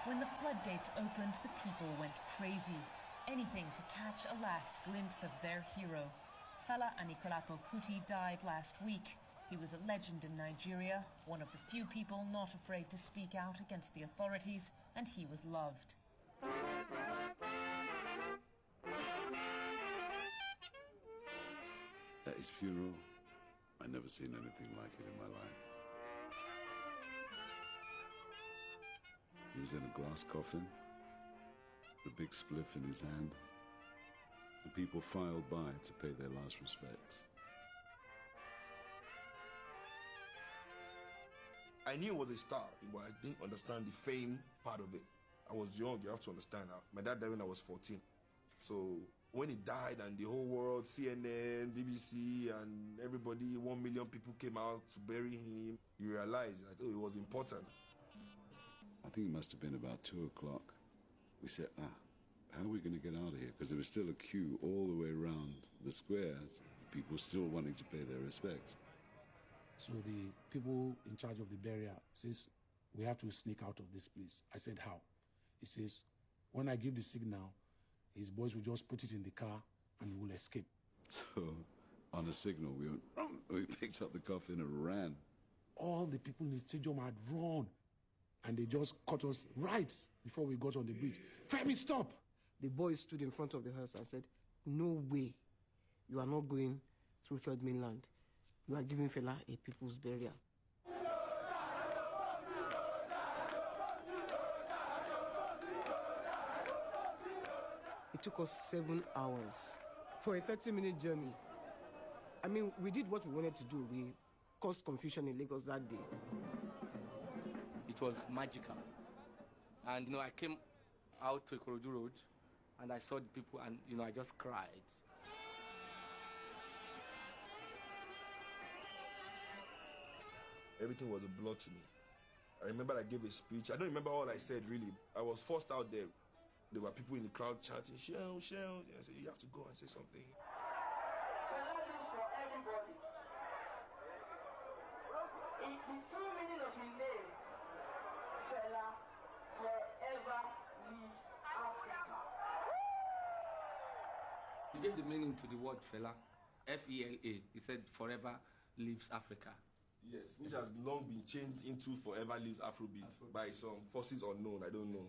When the floodgates opened, the people went crazy. Anything to catch a last glimpse of their hero. Fela Aníkúlápó Kuti died last week. He was a legend in Nigeria, one of the few people not afraid to speak out against the authorities, and he was loved. At his funeral, I'd never seen anything like it in my life. He was in a glass coffin, with a big spliff in his hand, and people filed by to pay their last respects. I knew it was a star, but I didn't understand the fame part of it. I was young, you have to understand. My dad died when I was 14. So when he died and the whole world, CNN, BBC, and everybody, 1 million people came out to bury him, you realize that, oh, it was important. I think it must have been about 2 o'clock. We said, how are we going to get out of here? Because there was still a queue all the way around the square, people still wanting to pay their respects. So the people in charge of the burial says, we have to sneak out of this place. I said, how? He says, when I give the signal, his boys will just put it in the car and we'll escape. So on a signal, we picked up the coffin and ran. All the people in the stadium had run, and they just caught us right before we got on the bridge. Femi, stop! The boys stood in front of the hearse and said, no way, you are not going through Third Mainland. You are giving Fela a people's burial. It took us 7 hours for a 30-minute journey. I mean, we did what we wanted to do. We caused confusion in Lagos that day. It was magical. And, I came out to Ikorodu Road and I saw the people and, I just cried. Everything was a blur to me. I remember I gave a speech. I don't remember all I said, really. I was forced out there. There were people in the crowd chanting, "Shell, Shell." I said, you have to go and say something. Fela lives for everybody. The true meaning of his name, Fela, forever lives Africa. He gave the meaning to the word Fela, F-E-L-A. He said, forever lives Africa. Yes, which has long been changed into Forever Lives Afrobeat by some forces unknown, I don't know.